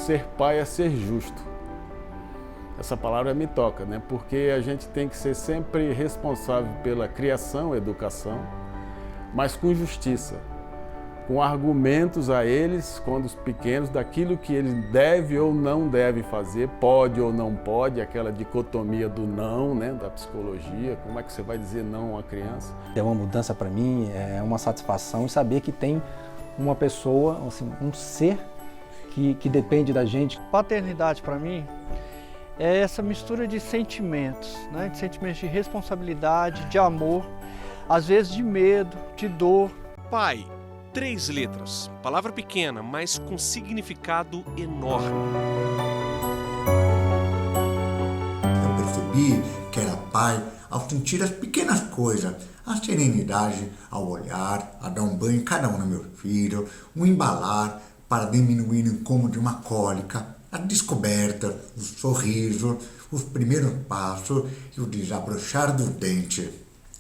Ser pai é ser justo. Essa palavra me toca, né? Porque a gente tem que ser sempre responsável pela criação, educação, mas com justiça, com argumentos a eles, quando os pequenos, daquilo que eles devem ou não devem fazer, pode ou não pode, aquela dicotomia do não, né? Da psicologia, como é que você vai dizer não a uma criança? É uma mudança para mim, é uma satisfação em saber que tem uma pessoa, assim, um ser que depende da gente. Paternidade para mim é essa mistura de sentimentos, né? De sentimentos de responsabilidade, de amor, às vezes de medo, de dor. Pai, 3 letras, palavra pequena, mas com significado enorme. Eu percebi que era pai ao sentir as pequenas coisas, a serenidade ao olhar, a dar um banho em cada um do meu filho, o embalar para diminuir o incômodo de uma cólica, a descoberta, o sorriso, os primeiros passos e o desabrochar do dente.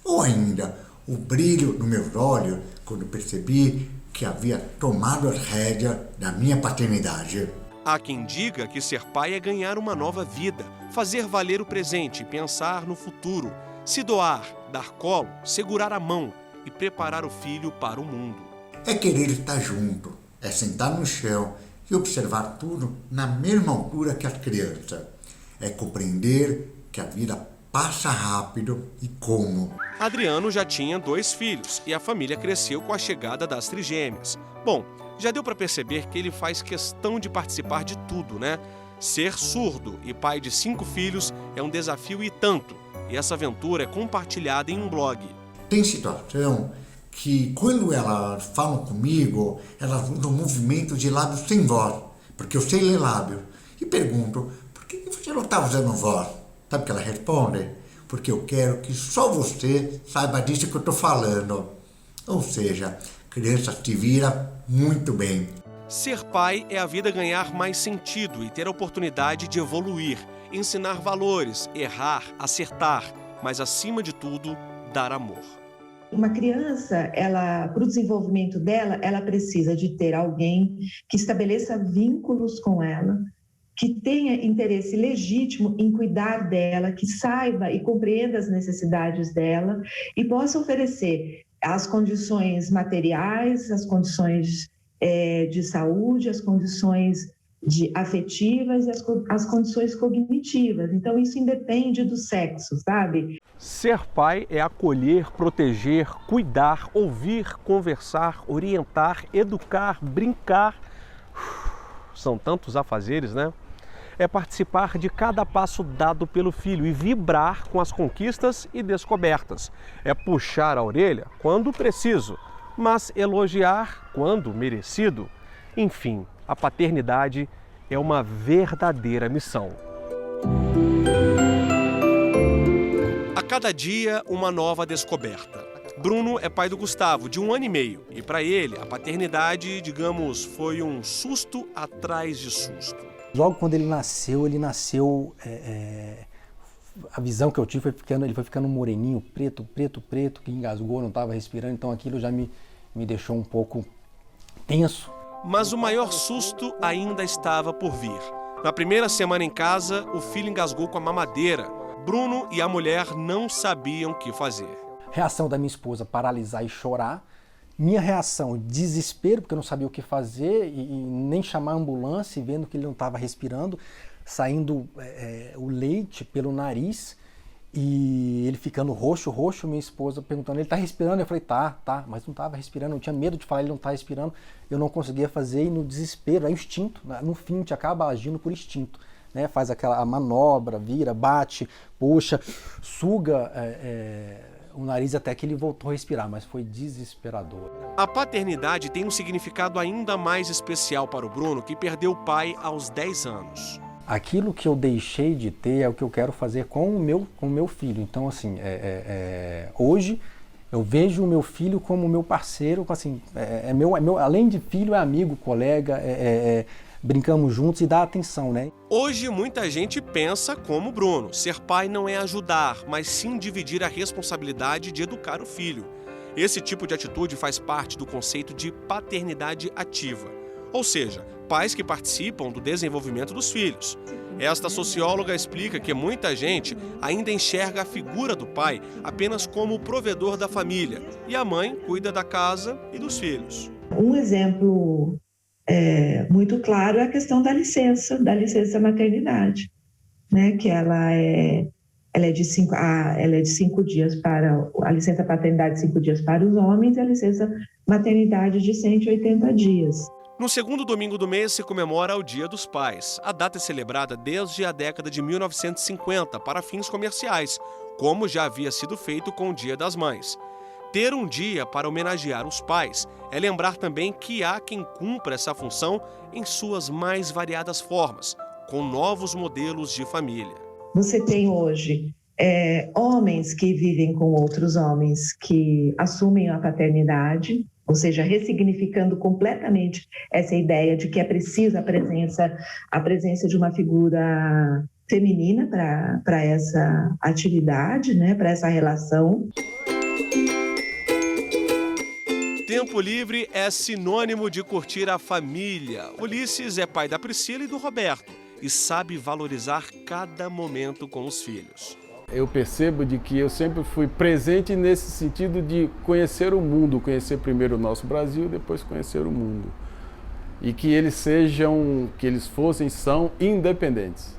Ou ainda, o brilho nos meus olhos quando percebi que havia tomado as rédeas da minha paternidade. Há quem diga que ser pai é ganhar uma nova vida, fazer valer o presente, pensar no futuro, se doar, dar colo, segurar a mão e preparar o filho para o mundo. É querer estar junto, é sentar no chão e observar tudo na mesma altura que as crianças. É compreender que a vida passa rápido e como. Adriano já tinha 2 filhos e a família cresceu com a chegada das trigêmeas. Bom, já deu para perceber que ele faz questão de participar de tudo, né? Ser surdo e pai de 5 filhos é um desafio e tanto. E essa aventura é compartilhada em um blog. Tem situação que quando elas falam comigo, elas usam movimento de lábios sem voz, porque eu sei ler lábios. E pergunto, por que você não está usando voz? Sabe o que ela responde? Porque eu quero que só você saiba disso que eu estou falando. Ou seja, criança se vira muito bem. Ser pai é a vida ganhar mais sentido e ter a oportunidade de evoluir, ensinar valores, errar, acertar, mas acima de tudo, dar amor. Uma criança, para o desenvolvimento dela, ela precisa de ter alguém que estabeleça vínculos com ela, que tenha interesse legítimo em cuidar dela, que saiba e compreenda as necessidades dela e possa oferecer as condições materiais, as condições de saúde, as condições afetivas e as condições cognitivas. Então, isso independe do sexo, sabe? Ser pai é acolher, proteger, cuidar, ouvir, conversar, orientar, educar, brincar. São tantos afazeres, né? É participar de cada passo dado pelo filho e vibrar com as conquistas e descobertas. É puxar a orelha quando preciso, mas elogiar quando merecido. Enfim, a paternidade é uma verdadeira missão. A cada dia, uma nova descoberta. Bruno é pai do Gustavo, de 1 ano e meio. E para ele, a paternidade, digamos, foi um susto atrás de susto. Logo quando ele nasceu, a visão que eu tive ele foi ficando moreninho, preto, que engasgou, não estava respirando, então aquilo já me deixou um pouco tenso. Mas o maior susto ainda estava por vir. Na primeira semana em casa, o filho engasgou com a mamadeira. Bruno e a mulher não sabiam o que fazer. Reação da minha esposa, paralisar e chorar. Minha reação, desespero, porque eu não sabia o que fazer e nem chamar a ambulância, vendo que ele não estava respirando, saindo o leite pelo nariz e ele ficando roxo, minha esposa perguntando, ele está respirando? Eu falei, tá, mas não estava respirando, eu tinha medo de falar, ele não está respirando, eu não conseguia fazer e no desespero, é o instinto, no fim a gente acaba agindo por instinto, né? Faz aquela manobra, vira, bate, puxa, suga o nariz até que ele voltou a respirar, mas foi desesperador. A paternidade tem um significado ainda mais especial para o Bruno, que perdeu o pai aos 10 anos. Aquilo que eu deixei de ter é o que eu quero fazer com o meu filho. Então, assim, hoje Eu vejo o meu filho como meu parceiro, assim, além de filho, é amigo, colega, brincamos juntos e dá atenção, né? Hoje muita gente pensa como Bruno. Ser pai não é ajudar, mas sim dividir a responsabilidade de educar o filho. Esse tipo de atitude faz parte do conceito de paternidade ativa, ou seja, pais que participam do desenvolvimento dos filhos. Esta socióloga explica que muita gente ainda enxerga a figura do pai apenas como o provedor da família e a mãe cuida da casa e dos filhos. Um exemplo muito claro é a questão da licença maternidade, né? Que ela é de 5 dias para a licença paternidade, 5 dias para os homens, e a licença maternidade de 180 dias. No segundo domingo do mês se comemora o Dia dos Pais. A data é celebrada desde a década de 1950 para fins comerciais, como já havia sido feito com o Dia das Mães. Ter um dia para homenagear os pais é lembrar também que há quem cumpra essa função em suas mais variadas formas, com novos modelos de família. Você tem hoje homens que vivem com outros homens que assumem a paternidade, ou seja, ressignificando completamente essa ideia de que é preciso a presença de uma figura feminina para essa atividade, né, para essa relação. Tempo livre é sinônimo de curtir a família. Ulisses é pai da Priscila e do Roberto e sabe valorizar cada momento com os filhos. Eu percebo de que eu sempre fui presente nesse sentido de conhecer o mundo, conhecer primeiro o nosso Brasil, depois conhecer o mundo. E que eles são independentes.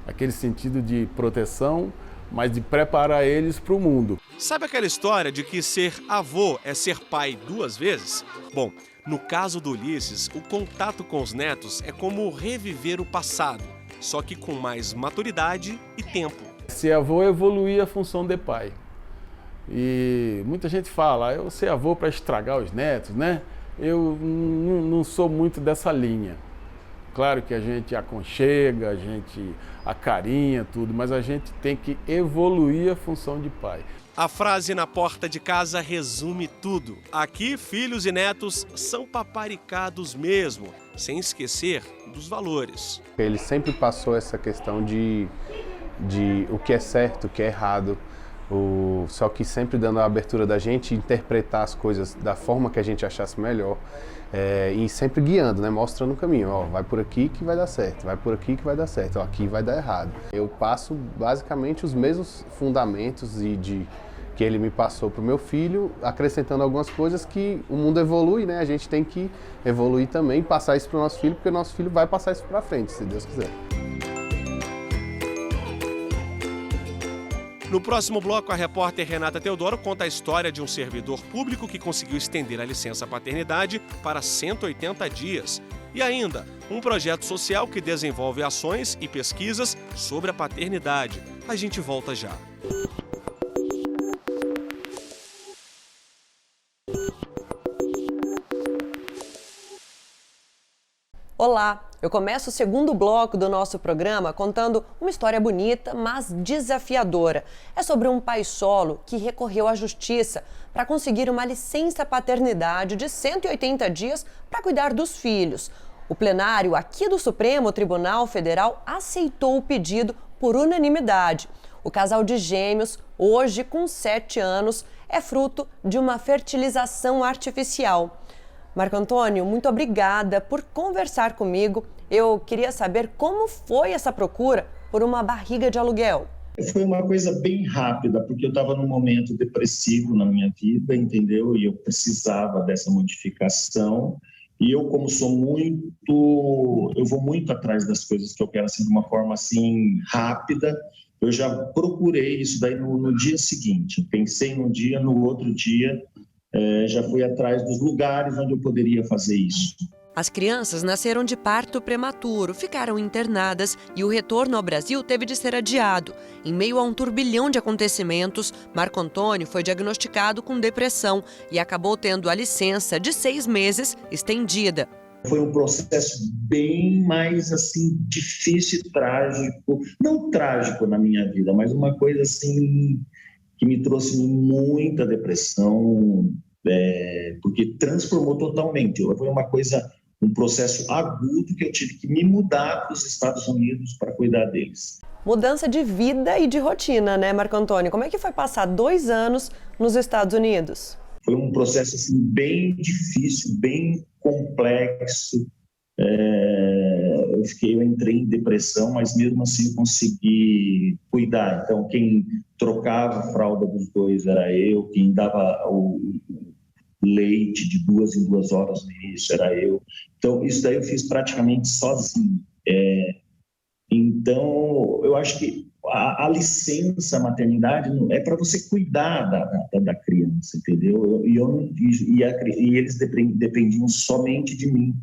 Aquele sentido de proteção, mas de preparar eles para o mundo. Sabe aquela história de que ser avô é ser pai 2 vezes? Bom, no caso do Ulisses, o contato com os netos é como reviver o passado, só que com mais maturidade e tempo. Ser avô é evoluir a função de pai. E muita gente fala, eu ser avô para estragar os netos, né? Eu não sou muito dessa linha. Claro que a gente aconchega, a gente acarinha tudo, mas a gente tem que evoluir a função de pai. A frase na porta de casa resume tudo. Aqui, filhos e netos são paparicados mesmo, sem esquecer dos valores. Ele sempre passou essa questão de o que é certo, o que é errado, só que sempre dando a abertura da gente interpretar as coisas da forma que a gente achasse melhor, e sempre guiando, né? Mostrando o caminho, ó, vai por aqui que vai dar certo, vai por aqui que vai dar certo, ó, aqui vai dar errado. Eu passo basicamente os mesmos fundamentos que ele me passou para o meu filho, acrescentando algumas coisas que o mundo evolui, né? A gente tem que evoluir também, passar isso para o nosso filho, porque o nosso filho vai passar isso para frente, se Deus quiser. No próximo bloco, a repórter Renata Teodoro conta a história de um servidor público que conseguiu estender a licença paternidade para 180 dias. E ainda, um projeto social que desenvolve ações e pesquisas sobre a paternidade. A gente volta já. Olá! Eu começo o segundo bloco do nosso programa contando uma história bonita, mas desafiadora. É sobre um pai solo que recorreu à justiça para conseguir uma licença paternidade de 180 dias para cuidar dos filhos. O plenário aqui do Supremo Tribunal Federal aceitou o pedido por unanimidade. O casal de gêmeos, hoje com 7 anos, é fruto de uma fertilização artificial. Marco Antônio, muito obrigada por conversar comigo. Eu queria saber como foi essa procura por uma barriga de aluguel. Foi uma coisa bem rápida, porque eu estava num momento depressivo na minha vida, entendeu? E eu precisava dessa modificação. E eu, como eu vou muito atrás das coisas que eu quero, assim, de uma forma assim rápida. Eu já procurei isso daí no dia seguinte. Pensei num dia, no outro dia. Já fui atrás dos lugares onde eu poderia fazer isso. As crianças nasceram de parto prematuro, ficaram internadas e o retorno ao Brasil teve de ser adiado. Em meio a um turbilhão de acontecimentos, Marco Antônio foi diagnosticado com depressão e acabou tendo a licença de 6 meses estendida. Foi um processo bem mais assim difícil e trágico, não trágico na minha vida, mas uma coisa assim que me trouxe muita depressão, porque transformou totalmente. Foi um processo agudo que eu tive que me mudar para os Estados Unidos para cuidar deles. Mudança de vida e de rotina, né, Marco Antônio? Como é que foi passar 2 anos nos Estados Unidos? Foi um processo assim, bem difícil, bem complexo. Eu entrei em depressão, mas mesmo assim eu consegui cuidar. Então, quem trocava a fralda dos dois era eu, quem dava o leite de 2 em 2 horas no início era eu. Então, isso daí eu fiz praticamente sozinho. Então, eu acho que a licença maternidade é para você cuidar da criança, entendeu? E eles dependiam somente de mim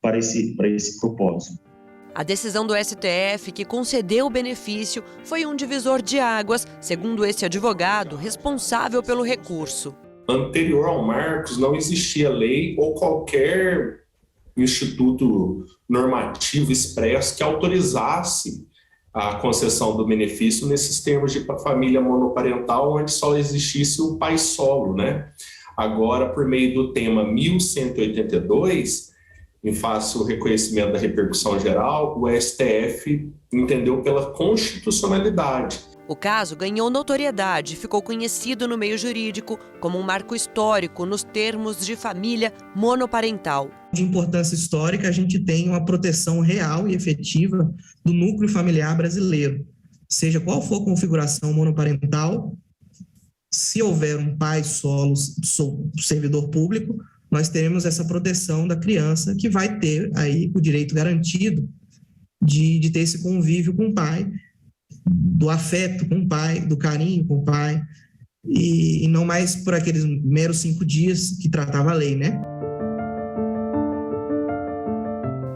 para esse propósito. A decisão do STF, que concedeu o benefício, foi um divisor de águas, segundo esse advogado responsável pelo recurso. Anterior ao Marcos, não existia lei ou qualquer instituto normativo expresso que autorizasse a concessão do benefício nesses termos de família monoparental, onde só existisse o pai solo, né? Agora, por meio do tema 1182, em face do reconhecimento da repercussão geral, o STF entendeu pela constitucionalidade. O caso ganhou notoriedade e ficou conhecido no meio jurídico como um marco histórico nos termos de família monoparental. De importância histórica, a gente tem uma proteção real e efetiva do núcleo familiar brasileiro. Seja qual for a configuração monoparental, se houver um pai solo, servidor público, nós teremos essa proteção da criança que vai ter aí o direito garantido de ter esse convívio com o pai, do afeto com o pai, do carinho com o pai, e não mais por aqueles meros 5 dias que tratava a lei, né?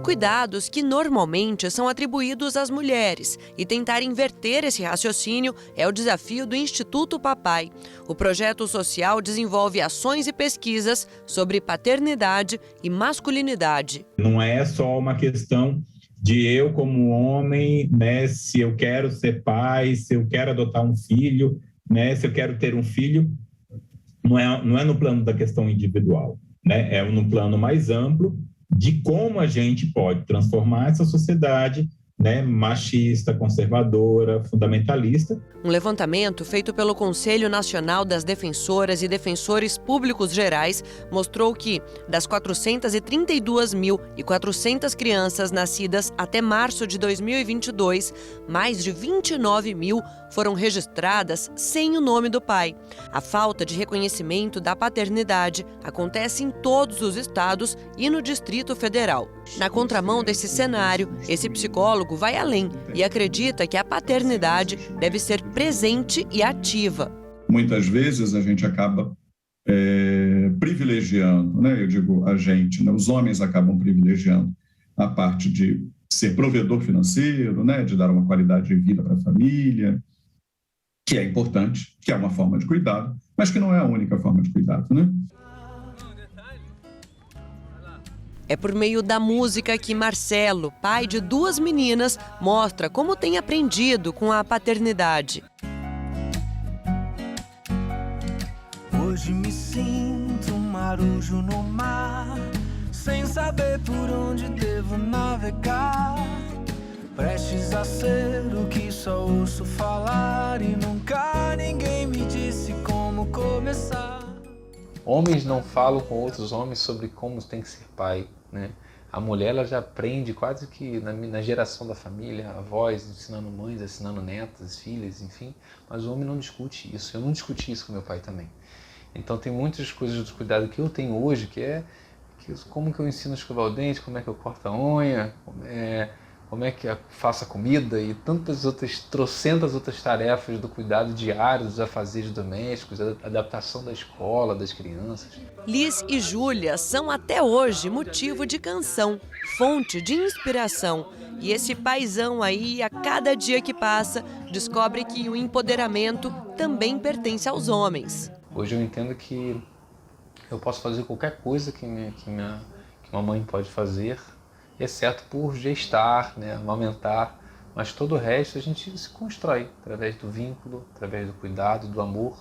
Cuidados que normalmente são atribuídos às mulheres, e tentar inverter esse raciocínio é o desafio do Instituto Papai. O projeto social desenvolve ações e pesquisas sobre paternidade e masculinidade. Não é só uma questão de eu como homem, né, se eu quero ser pai, se eu quero adotar um filho, né, se eu quero ter um filho, não é no plano da questão individual, né, é no plano mais amplo de como a gente pode transformar essa sociedade, né, machista, conservadora, fundamentalista. Um levantamento feito pelo Conselho Nacional das Defensoras e Defensores Públicos Gerais mostrou que, das 432.400 crianças nascidas até março de 2022, mais de 29.000 foram registradas sem o nome do pai. A falta de reconhecimento da paternidade acontece em todos os estados e no Distrito Federal. Na contramão desse cenário, esse psicólogo vai além e acredita que a paternidade deve ser presente e ativa. Muitas vezes a gente acaba privilegiando, né? Eu digo a gente, né? Os homens acabam privilegiando a parte de ser provedor financeiro, né? De dar uma qualidade de vida para a família, que é importante, que é uma forma de cuidado, mas que não é a única forma de cuidado, né? É por meio da música que Marcelo, pai de 2 meninas, mostra como tem aprendido com a paternidade. Hoje me sinto um marujo no mar, sem saber por onde devo navegar, prestes a ser o que só ouço falar e nunca ninguém me disse como começar. Homens não falam com outros homens sobre como tem que ser pai, né? A mulher ela já aprende quase que na geração da família, avós ensinando mães, ensinando netas, filhas, enfim, mas o homem não discute isso. Eu não discuti isso com meu pai também. Então tem muitas coisas do cuidado que eu tenho hoje, como que eu ensino a escovar o dente, como é que eu corto a unha, como é que eu faço a comida e trocentas outras tarefas do cuidado diário, dos afazeres domésticos, a adaptação da escola, das crianças. Liz e Júlia são até hoje motivo de canção, fonte de inspiração. E esse paizão aí, a cada dia que passa, descobre que o empoderamento também pertence aos homens. Hoje eu entendo que eu posso fazer qualquer coisa que uma mãe pode fazer, exceto por gestar, né, amamentar, mas todo o resto a gente se constrói através do vínculo, através do cuidado, do amor,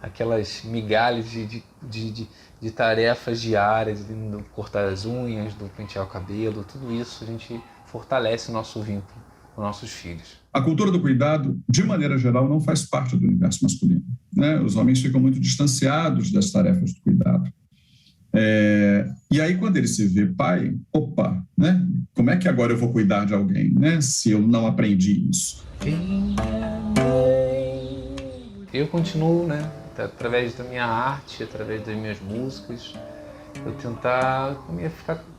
aquelas migalhas de tarefas diárias, do cortar as unhas, do pentear o cabelo, tudo isso a gente fortalece o nosso vínculo com nossos filhos. A cultura do cuidado, de maneira geral, não faz parte do universo masculino, né? Os homens ficam muito distanciados das tarefas do cuidado. E aí, quando ele se vê pai, opa, né? Como é que agora eu vou cuidar de alguém, né? Se eu não aprendi isso? Eu continuo, né? Através da minha arte, através das minhas músicas, eu tentar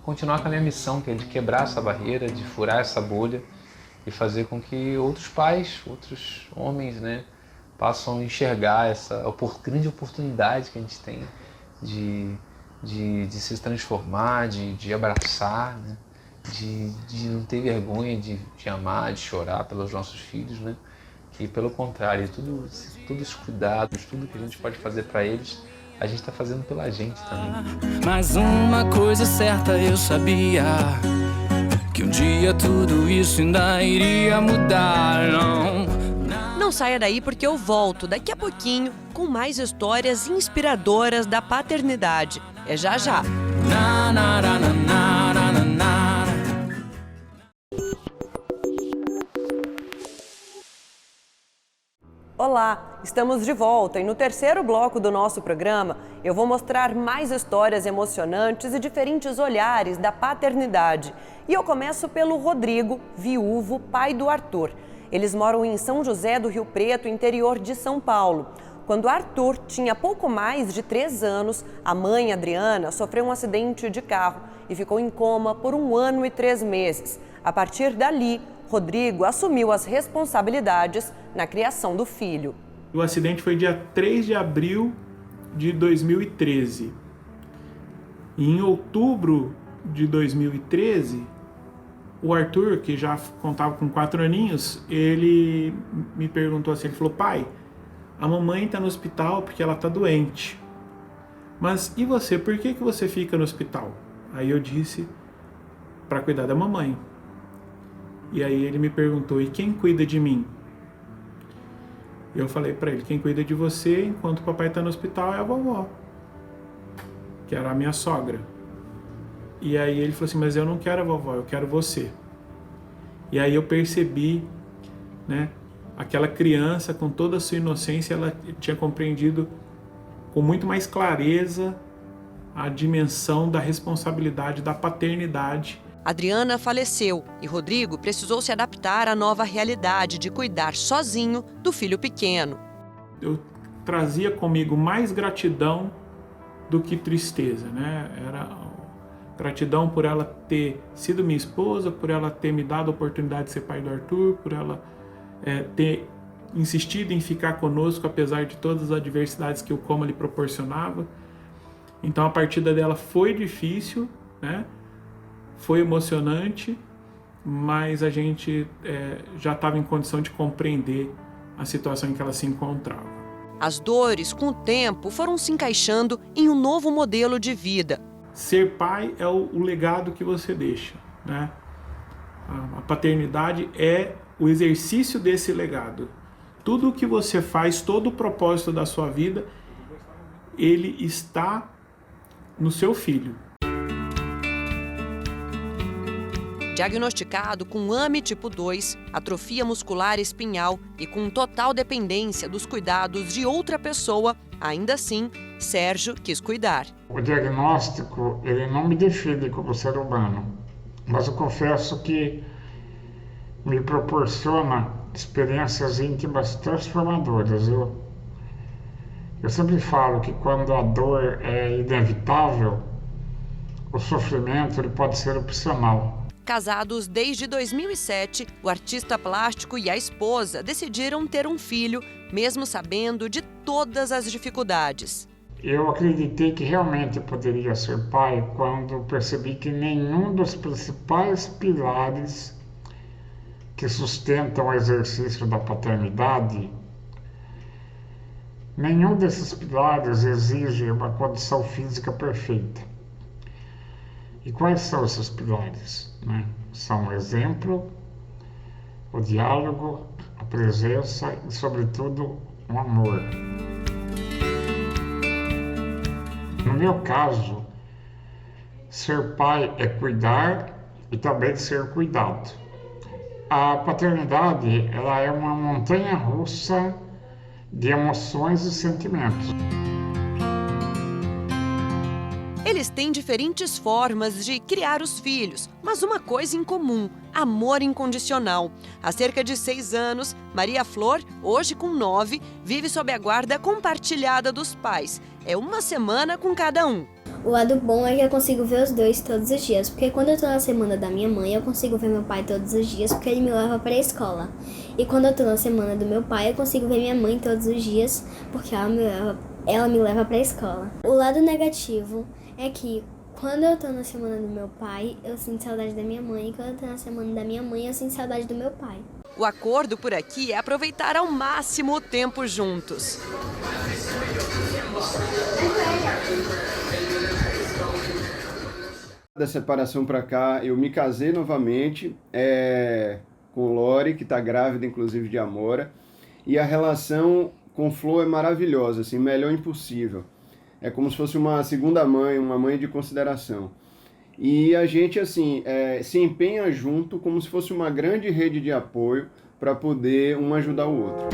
continuar com a minha missão, que é de quebrar essa barreira, de furar essa bolha e fazer com que outros pais, outros homens, né, possam enxergar essa grande oportunidade que a gente tem de se transformar, de abraçar, né, de não ter vergonha de amar, de chorar pelos nossos filhos, né, que pelo contrário, todos os cuidados, tudo que a gente pode fazer para eles, a gente está fazendo pela gente também. Mas uma coisa certa eu sabia, que um dia tudo isso ainda iria mudar, Não saia daí porque eu volto daqui a pouquinho com mais histórias inspiradoras da paternidade. É já já. Olá, estamos de volta e no terceiro bloco do nosso programa eu vou mostrar mais histórias emocionantes e diferentes olhares da paternidade. E eu começo pelo Rodrigo, viúvo, pai do Arthur. Eles moram em São José do Rio Preto, interior de São Paulo. Quando Arthur tinha pouco mais de 3 anos, a mãe, Adriana, sofreu um acidente de carro e ficou em coma por 1 ano e 3 meses. A partir dali, Rodrigo assumiu as responsabilidades na criação do filho. O acidente foi dia 3 de abril de 2013. E em outubro de 2013, o Arthur, que já contava com 4 aninhos, ele me perguntou assim, ele falou, pai, a mamãe está no hospital porque ela está doente. Mas e você, por que você fica no hospital? Aí eu disse, para cuidar da mamãe. E aí ele me perguntou, e quem cuida de mim? Eu falei para ele, quem cuida de você enquanto o papai está no hospital é a vovó, que era a minha sogra. E aí ele falou assim, mas eu não quero a vovó, eu quero você. E aí eu percebi, né, aquela criança com toda a sua inocência, ela tinha compreendido com muito mais clareza a dimensão da responsabilidade da paternidade. Adriana faleceu e Rodrigo precisou se adaptar à nova realidade de cuidar sozinho do filho pequeno. Eu trazia comigo mais gratidão do que tristeza, né? Era gratidão por ela ter sido minha esposa, por ela ter me dado a oportunidade de ser pai do Arthur, por ela ter insistido em ficar conosco apesar de todas as adversidades que o coma lhe proporcionava. Então a partida dela foi difícil, né? Foi emocionante, mas a gente já estava em condição de compreender a situação em que ela se encontrava. As dores, com o tempo, foram se encaixando em um novo modelo de vida. Ser pai é o legado que você deixa, né? A paternidade é o exercício desse legado. Tudo o que você faz, todo o propósito da sua vida, ele está no seu filho. Diagnosticado com AME tipo 2, atrofia muscular espinhal e com total dependência dos cuidados de outra pessoa, ainda assim, Sérgio quis cuidar. O diagnóstico, ele não me define como ser humano, mas eu confesso que me proporciona experiências íntimas transformadoras. Eu sempre falo que quando a dor é inevitável, o sofrimento ele pode ser opcional. Casados desde 2007, o artista plástico e a esposa decidiram ter um filho, mesmo sabendo de todas as dificuldades. Eu acreditei que realmente poderia ser pai quando percebi que nenhum dos principais pilares que sustentam o exercício da paternidade, nenhum desses pilares exige uma condição física perfeita. E quais são esses pilares? São exemplo, o diálogo, a presença e, sobretudo, o amor. No meu caso, ser pai é cuidar e também ser cuidado. A paternidade, ela é uma montanha-russa de emoções e sentimentos. Eles têm diferentes formas de criar os filhos, mas uma coisa em comum: amor incondicional. Há cerca de 6 anos, Maria Flor, hoje com 9, vive sob a guarda compartilhada dos pais. É uma semana com cada um. O lado bom é que eu consigo ver os dois todos os dias, porque quando eu tô na semana da minha mãe, eu consigo ver meu pai todos os dias, porque ele me leva para a escola. E quando eu tô na semana do meu pai, eu consigo ver minha mãe todos os dias, porque ela me leva para a escola. O lado negativo é que quando eu tô na semana do meu pai, eu sinto saudade da minha mãe, e quando eu tô na semana da minha mãe, eu sinto saudade do meu pai. O acordo por aqui é aproveitar ao máximo o tempo juntos. Da separação para cá, eu me casei novamente com Lori, que está grávida, inclusive, de Amora. E a relação com Flor é maravilhosa, assim, melhor impossível. É como se fosse uma segunda mãe, uma mãe de consideração. E a gente, assim, se empenha junto como se fosse uma grande rede de apoio para poder um ajudar o outro.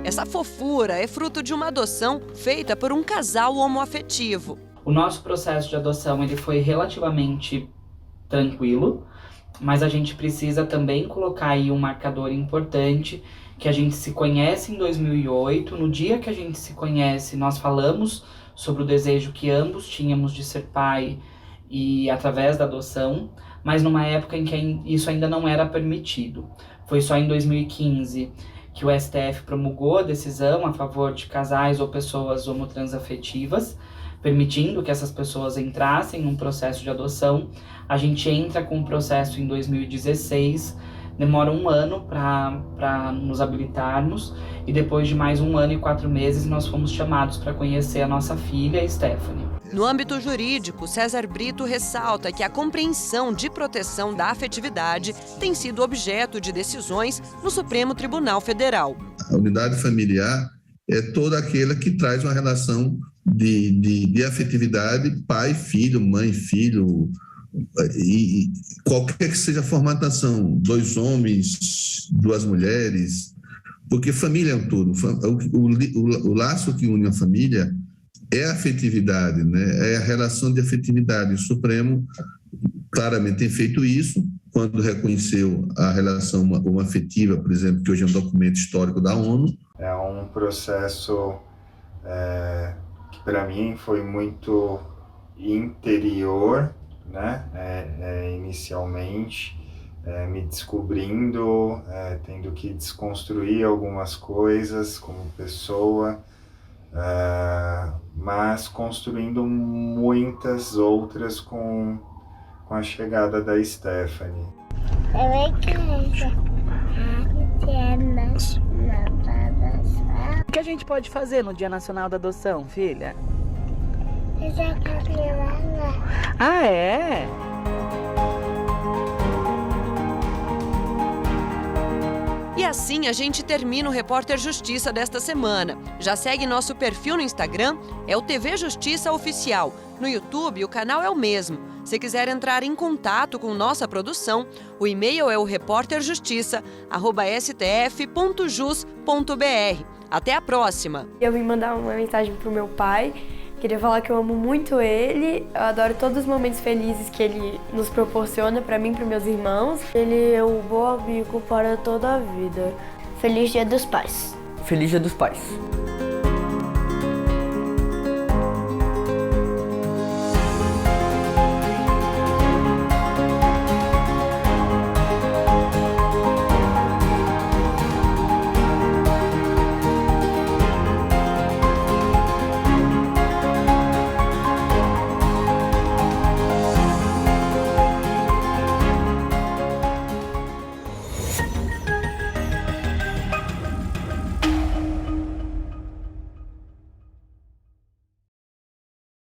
Essa fofura é fruto de uma adoção feita por um casal homoafetivo. O nosso processo de adoção ele foi relativamente tranquilo, mas a gente precisa também colocar aí um marcador importante, que a gente se conhece em 2008. No dia que a gente se conhece, nós falamos sobre o desejo que ambos tínhamos de ser pai e através da adoção, mas numa época em que isso ainda não era permitido. Foi só em 2015 que o STF promulgou a decisão a favor de casais ou pessoas homotransafetivas, permitindo que essas pessoas entrassem num processo de adoção. A gente entra com o processo em 2016, demora 1 ano para nos habilitarmos, e depois de mais 1 ano e 4 meses nós fomos chamados para conhecer a nossa filha, Stephanie. No âmbito jurídico, César Brito ressalta que a compreensão de proteção da afetividade tem sido objeto de decisões no Supremo Tribunal Federal. A unidade familiar é toda aquela que traz uma relação de afetividade, pai, filho, mãe, filho, e qualquer que seja a formatação, 2 homens, 2 mulheres, porque família é um todo. O laço que une a família é a afetividade, né? É a relação de afetividade. O Supremo claramente tem feito isso quando reconheceu a relação homoafetiva, por exemplo, que hoje é um documento histórico da ONU. É um processo que para mim foi muito interior, né? Inicialmente, me descobrindo, tendo que desconstruir algumas coisas como pessoa, mas construindo muitas outras com a chegada da Stephanie. O que a gente pode fazer no Dia Nacional da Adoção, filha? Ah, é? E assim a gente termina o Repórter Justiça desta semana. Já segue nosso perfil no Instagram, é o TV Justiça Oficial. No YouTube, o canal é o mesmo. Se quiser entrar em contato com nossa produção, o e-mail é o reporterjustiça@stf.jus.br. Até a próxima! Eu vim mandar uma mensagem pro meu pai. Queria falar que eu amo muito ele, eu adoro todos os momentos felizes que ele nos proporciona para mim e para meus irmãos. Ele é um bom amigo para toda a vida. Feliz Dia dos Pais. Feliz Dia dos Pais.